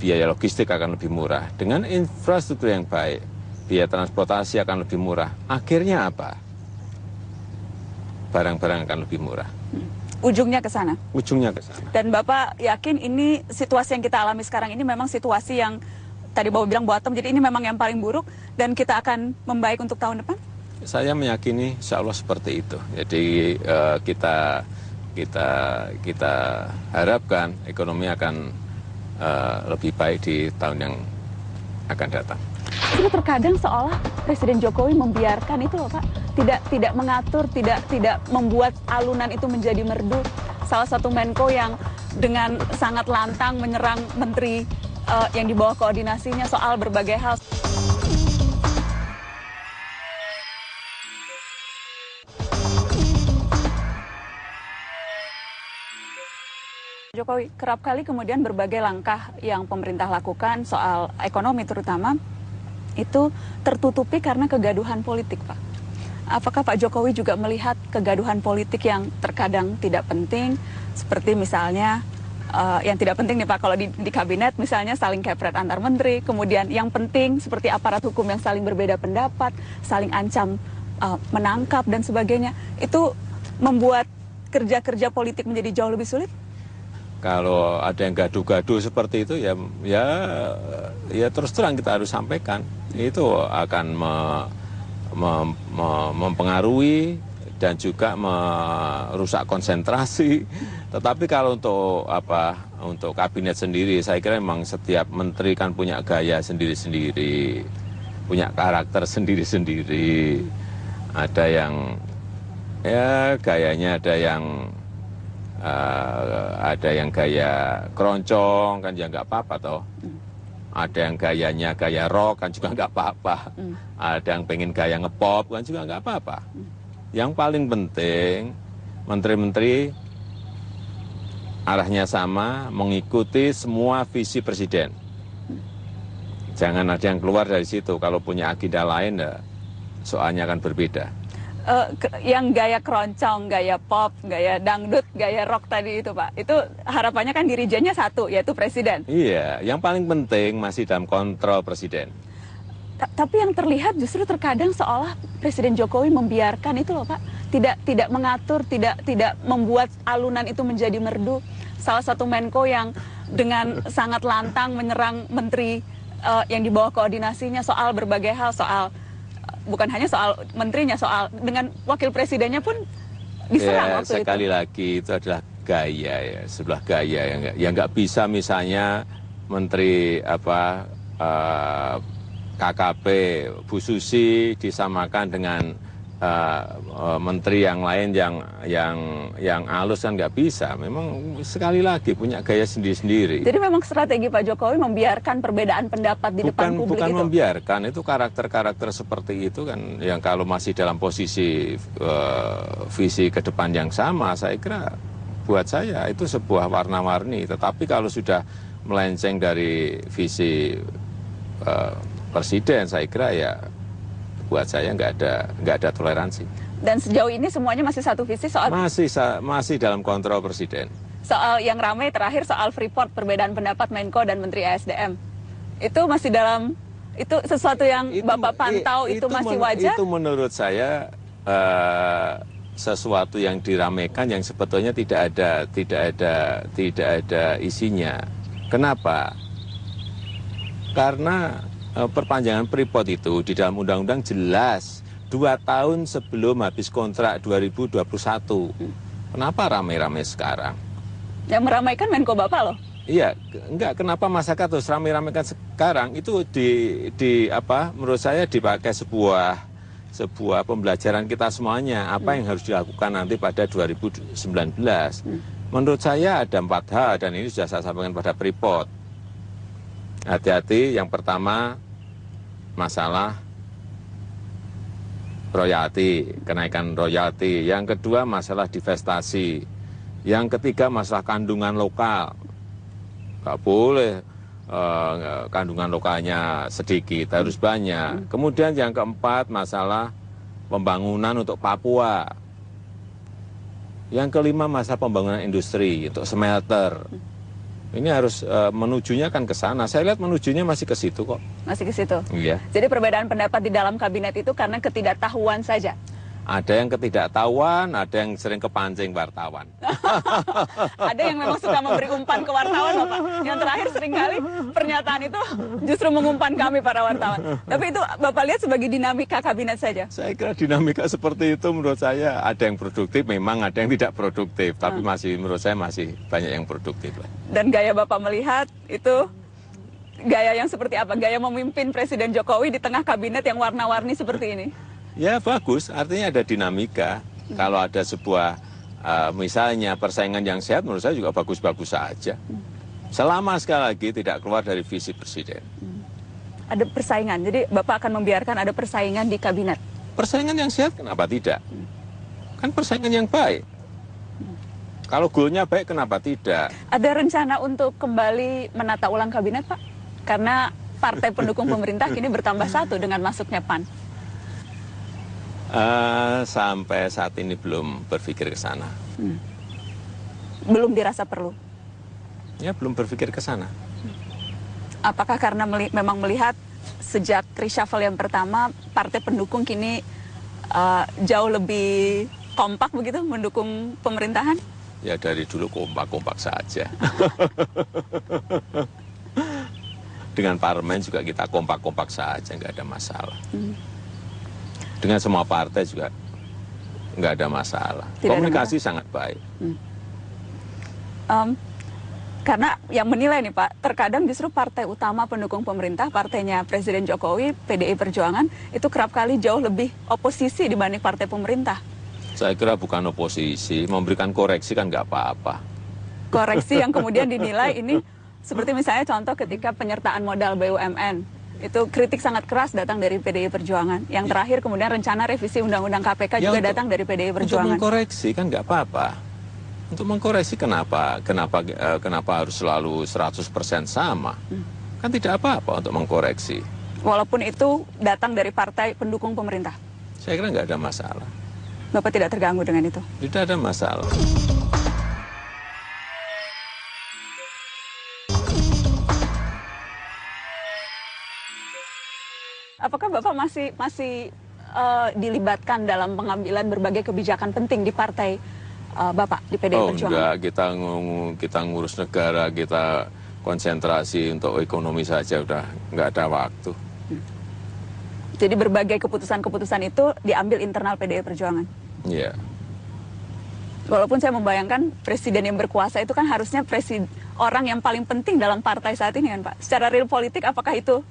biaya logistik akan lebih murah. Dengan infrastruktur yang baik, biaya transportasi akan lebih murah. Akhirnya apa? Barang-barang akan lebih murah. Ujungnya ke sana. Ujungnya ke sana. Dan Bapak yakin ini situasi yang kita alami sekarang ini memang situasi yang tadi Bapak bilang bottom, jadi ini memang yang paling buruk dan kita akan membaik untuk tahun depan? Saya meyakini insya Allah seperti itu. Jadi kita harapkan ekonomi akan lebih baik di tahun yang akan datang. Tapi terkadang seolah Presiden Jokowi membiarkan itu loh Pak, tidak mengatur, tidak membuat alunan itu menjadi merdu. Salah satu Menko yang dengan sangat lantang menyerang menteri yang di bawah koordinasinya soal berbagai hal. Jokowi kerap kali kemudian berbagai langkah yang pemerintah lakukan soal ekonomi terutama itu tertutupi karena kegaduhan politik, Pak. Apakah Pak Jokowi juga melihat kegaduhan politik yang terkadang tidak penting, seperti misalnya yang tidak penting nih Pak, kalau di kabinet misalnya saling kepret antar menteri, kemudian yang penting seperti aparat hukum yang saling berbeda pendapat, saling ancam menangkap dan sebagainya, itu membuat kerja-kerja politik menjadi jauh lebih sulit? Kalau ada yang gaduh-gaduh seperti itu ya terus terang kita harus sampaikan. Itu akan mempengaruhi dan juga merusak konsentrasi. Tetapi kalau untuk kabinet sendiri, saya kira memang setiap menteri kan punya gaya sendiri-sendiri, punya karakter sendiri-sendiri. Ada yang ya gayanya ada yang gaya keroncong kan ya nggak apa-apa toh. Ada yang gayanya gaya rock kan juga nggak apa-apa. Ada yang pengen gaya ngepop kan juga nggak apa-apa. Yang paling penting menteri-menteri arahnya sama, mengikuti semua visi presiden. Jangan ada yang keluar dari situ. Kalau punya agenda lain, ya, soalnya akan berbeda. yang gaya keroncong, gaya pop, gaya dangdut, gaya rock tadi itu Pak, itu harapannya kan dirijennya satu, yaitu presiden. Iya, yang paling penting masih dalam kontrol presiden. Tapi yang terlihat justru terkadang seolah Presiden Jokowi membiarkan itu loh Pak, tidak mengatur, tidak membuat alunan itu menjadi merdu. Salah satu Menko yang dengan sangat lantang menyerang menteri yang di bawah koordinasinya soal berbagai hal, bukan hanya soal menterinya, soal dengan wakil presidennya pun diserang waktu sekali lagi itu adalah gaya ya, sebelah gaya yang nggak bisa misalnya menteri KKP Bu Susi disamakan dengan menteri yang lain yang halus kan nggak bisa. Memang sekali lagi punya gaya sendiri-sendiri. Jadi memang strategi Pak Jokowi membiarkan perbedaan pendapat di depan publik bukan itu? Membiarkan, itu karakter-karakter seperti itu kan yang kalau masih dalam posisi visi ke depan yang sama, saya kira buat saya itu sebuah warna-warni. Tetapi kalau sudah melenceng dari visi presiden, saya kira ya buat saya nggak ada toleransi. Dan sejauh ini semuanya masih satu visi soal masih dalam kontrol presiden. Soal yang ramai terakhir soal Freeport, perbedaan pendapat Menko dan Menteri ESDM. Itu masih dalam, itu sesuatu yang Bapak pantau itu masih wajar? Itu menurut saya sesuatu yang diramaikan yang sebetulnya tidak ada isinya. Kenapa? Karena perpanjangan Freeport itu di dalam undang-undang jelas 2 tahun sebelum habis kontrak 2021. Kenapa ramai-ramai sekarang? Yang meramaikan Menko Bapak loh. Iya, enggak, kenapa masyarakat terus ramai-ramaikan sekarang? Itu menurut saya dipakai sebuah pembelajaran kita semuanya, apa yang harus dilakukan nanti pada 2019. Menurut saya ada 4 hal dan ini sudah saya sampaikan pada Freeport. Hati-hati, yang pertama masalah royalti, kenaikan royalti. Yang kedua masalah divestasi. Yang ketiga masalah kandungan lokal. Nggak boleh kandungan lokalnya sedikit, harus banyak. Kemudian yang keempat masalah pembangunan untuk Papua. Yang kelima masalah pembangunan industri untuk smelter. Ini harus menujunya kan ke sana. Saya lihat menujunya masih ke situ kok. Masih ke situ? Iya. Jadi perbedaan pendapat di dalam kabinet itu karena ketidaktahuan saja? Ada yang ketidaktahuan, ada yang sering kepancing wartawan. Ada yang memang suka memberi umpan ke wartawan, Bapak. Yang terakhir seringkali pernyataan itu justru mengumpan kami para wartawan. Tapi itu Bapak lihat sebagai dinamika kabinet saja? Saya kira dinamika seperti itu menurut saya ada yang produktif, memang ada yang tidak produktif. Tapi menurut saya masih banyak yang produktif. Dan gaya Bapak melihat itu gaya yang seperti apa? Gaya memimpin Presiden Jokowi di tengah kabinet yang warna-warni seperti ini? Ya bagus, artinya ada dinamika. Kalau ada sebuah misalnya persaingan yang sehat, menurut saya juga bagus-bagus saja. Selama sekali lagi tidak keluar dari visi presiden. Ada persaingan, jadi Bapak akan membiarkan ada persaingan di kabinet? Persaingan yang sehat kenapa tidak? Kan persaingan yang baik. Kalau goalnya baik kenapa tidak? Ada rencana untuk kembali menata ulang kabinet Pak? Karena partai pendukung pemerintah kini bertambah 1 dengan masuknya PAN. Sampai saat ini belum berpikir ke sana. Belum dirasa perlu? Ya, belum berpikir ke sana. Apakah karena memang melihat sejak reshuffle yang pertama, partai pendukung kini jauh lebih kompak begitu mendukung pemerintahan? Ya, dari dulu kompak-kompak saja. Dengan parlemen juga kita kompak-kompak saja, nggak ada masalah. Dengan semua partai juga nggak ada masalah. Komunikasi sangat baik. Karena yang menilai nih Pak, terkadang justru partai utama pendukung pemerintah, partainya Presiden Jokowi, PDI Perjuangan, itu kerap kali jauh lebih oposisi dibanding partai pemerintah. Saya kira bukan oposisi, memberikan koreksi kan nggak apa-apa. Koreksi yang kemudian dinilai ini, seperti misalnya contoh ketika penyertaan modal BUMN. Itu kritik sangat keras datang dari PDI Perjuangan. Yang terakhir kemudian rencana revisi Undang-Undang KPK juga datang dari PDI Perjuangan. Untuk mengkoreksi kan nggak apa-apa. Untuk mengkoreksi kenapa harus selalu 100% sama? Kan tidak apa-apa untuk mengkoreksi. Walaupun itu datang dari partai pendukung pemerintah? Saya kira nggak ada masalah. Bapak tidak terganggu dengan itu? Tidak ada masalah. Apakah Bapak masih dilibatkan dalam pengambilan berbagai kebijakan penting di partai Bapak, di PDI Perjuangan? Enggak, kita ngurus negara, kita konsentrasi untuk ekonomi saja, udah nggak ada waktu. Jadi berbagai keputusan-keputusan itu diambil internal PDI Perjuangan? Iya. Walaupun saya membayangkan presiden yang berkuasa itu kan harusnya orang yang paling penting dalam partai saat ini kan Pak. Secara real politik apakah itu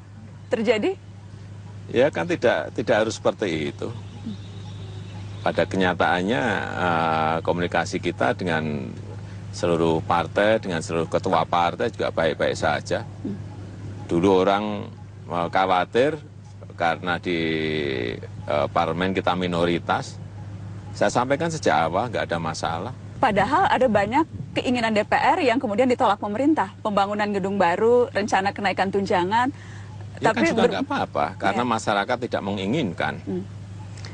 terjadi? Ya kan tidak harus seperti itu. Pada kenyataannya komunikasi kita dengan seluruh partai, dengan seluruh ketua partai juga baik-baik saja. Dulu orang khawatir karena di parlemen kita minoritas. Saya sampaikan sejak awal nggak ada masalah. Padahal ada banyak keinginan DPR yang kemudian ditolak pemerintah. Pembangunan gedung baru, rencana kenaikan tunjangan. Ya tapi kan juga nggak apa-apa, karena masyarakat tidak menginginkan.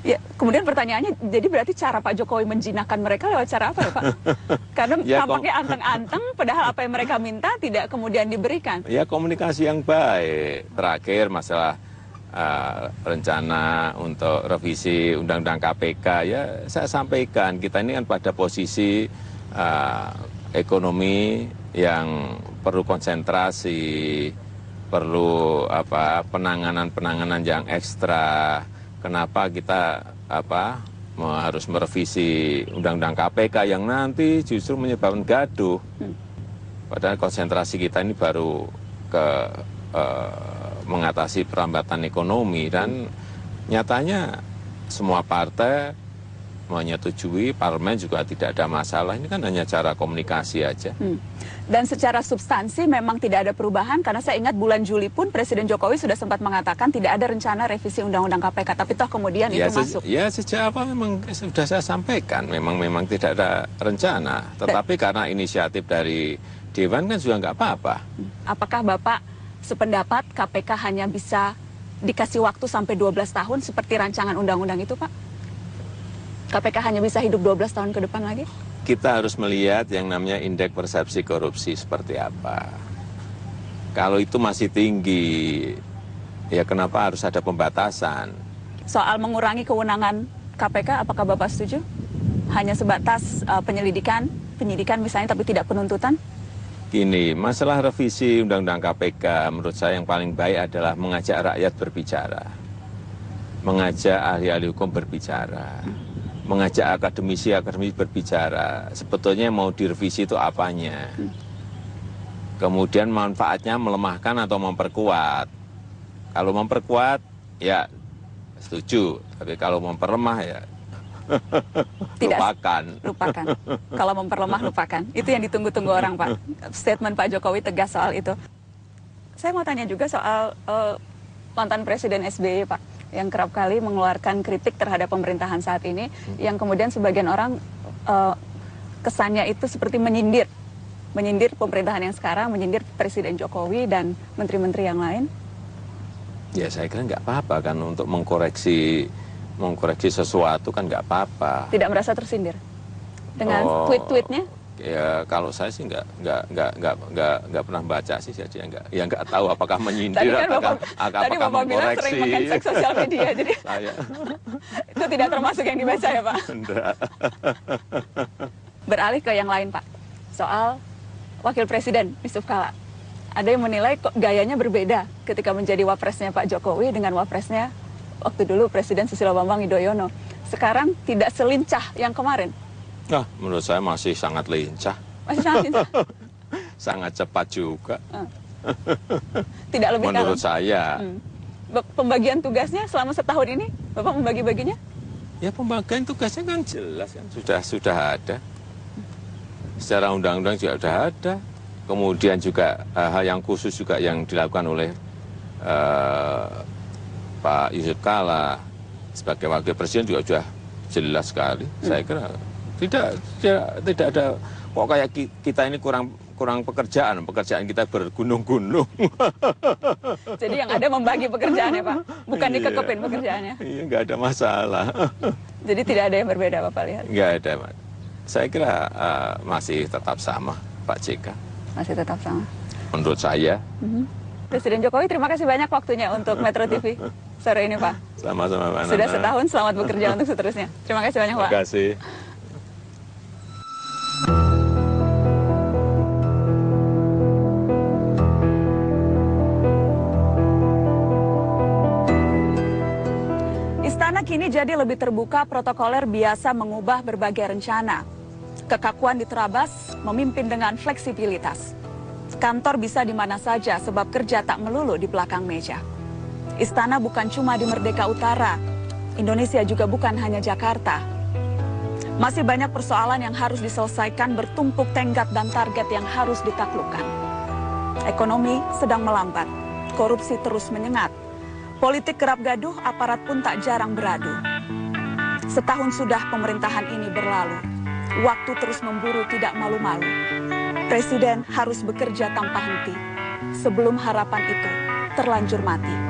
Ya, kemudian pertanyaannya, jadi berarti cara Pak Jokowi menjinakkan mereka lewat cara apa ya Pak? Karena tampaknya anteng-anteng, padahal apa yang mereka minta tidak kemudian diberikan. Ya komunikasi yang baik. Terakhir masalah rencana untuk revisi Undang-Undang KPK, ya saya sampaikan, kita ini kan pada posisi ekonomi yang perlu konsentrasi, perlu penanganan yang ekstra. Kenapa kita harus merevisi Undang-Undang KPK yang nanti justru menyebabkan gaduh. Padahal konsentrasi kita ini baru ke mengatasi perlambatan ekonomi, dan nyatanya semua partai menyetujui, parlemen juga tidak ada masalah. Ini kan hanya cara komunikasi aja. Dan secara substansi memang tidak ada perubahan, karena saya ingat bulan Juli pun Presiden Jokowi sudah sempat mengatakan tidak ada rencana revisi Undang-Undang KPK, tapi toh kemudian itu masuk. Ya sejak awal memang sudah saya sampaikan, memang tidak ada rencana, tetapi karena inisiatif dari Dewan kan juga nggak apa-apa. Apakah Bapak sependapat KPK hanya bisa dikasih waktu sampai 12 tahun seperti rancangan undang-undang itu Pak? KPK hanya bisa hidup 12 tahun ke depan lagi? Kita harus melihat yang namanya indeks persepsi korupsi seperti apa. Kalau itu masih tinggi, ya kenapa harus ada pembatasan? Soal mengurangi kewenangan KPK, apakah Bapak setuju? Hanya sebatas penyidikan misalnya, tapi tidak penuntutan? Gini, masalah revisi Undang-Undang KPK menurut saya yang paling baik adalah mengajak rakyat berbicara. Mengajak ahli-ahli hukum berbicara. Mengajak akademisi berbicara, sebetulnya mau direvisi itu apanya. Kemudian manfaatnya melemahkan atau memperkuat. Kalau memperkuat, ya setuju. Tapi kalau memperlemah, ya lupakan. Kalau memperlemah, lupakan. Itu yang ditunggu-tunggu orang, Pak. Statement Pak Jokowi tegas soal itu. Saya mau tanya juga soal mantan Presiden SBY, Pak, yang kerap kali mengeluarkan kritik terhadap pemerintahan saat ini, yang kemudian sebagian orang kesannya itu seperti menyindir pemerintahan yang sekarang, menyindir Presiden Jokowi dan menteri-menteri yang lain. Ya saya kira nggak apa-apa kan, untuk mengkoreksi sesuatu kan nggak apa-apa. Tidak merasa tersindir dengan tweet-tweetnya? Ya kalau saya sih nggak pernah baca sih, jadi nggak tahu apakah menyindir atau apakah mengkoreksi. Sering mengecek sosial media, jadi itu tidak termasuk yang dibaca ya Pak? Enggak. Beralih ke yang lain Pak, soal Wakil Presiden Yusuf Kala. Ada yang menilai kok gayanya berbeda ketika menjadi wapresnya Pak Jokowi dengan wapresnya waktu dulu Presiden Susilo Bambang Yudhoyono. Sekarang tidak selincah yang kemarin. Nah, menurut saya masih sangat lincah. Masih sangat lincah? Sangat cepat juga. Tidak lebih menurut saya. Pembagian tugasnya selama setahun ini, Bapak membagi-baginya? Ya pembagian tugasnya kan jelas kan, sudah ada. Secara undang-undang juga sudah ada. Kemudian juga hal yang khusus juga yang dilakukan oleh Pak Yusuf Kala sebagai Wakil Presiden juga sudah jelas sekali. Saya kira tidak ada kok kayak kita ini kurang pekerjaan kita bergunung-gunung. Jadi yang ada membagi pekerjaannya Pak, bukan dikekepin pekerjaannya. Iya, nggak ada masalah. Jadi tidak ada yang berbeda Bapak lihat? Nggak ada, Mas. Saya kira masih tetap sama, Pak JK. Masih tetap sama? Menurut saya. Presiden Jokowi, terima kasih banyak waktunya untuk Metro TV sore ini, Pak. Sama-sama, Pak. Sudah setahun, selamat bekerja untuk seterusnya. Terima kasih banyak, Pak. Terima kasih. Istana kini jadi lebih terbuka, protokoler biasa mengubah berbagai rencana. Kekakuan diterabas, memimpin dengan fleksibilitas. Kantor bisa di mana saja sebab kerja tak melulu di belakang meja. Istana bukan cuma di Merdeka Utara, Indonesia juga bukan hanya Jakarta. Masih banyak persoalan yang harus diselesaikan, bertumpuk tenggat dan target yang harus ditaklukkan. Ekonomi sedang melambat, korupsi terus menyengat. Politik kerap gaduh, aparat pun tak jarang beradu. Setahun sudah pemerintahan ini berlalu. Waktu terus memburu tidak malu-malu. Presiden harus bekerja tanpa henti sebelum harapan itu terlanjur mati.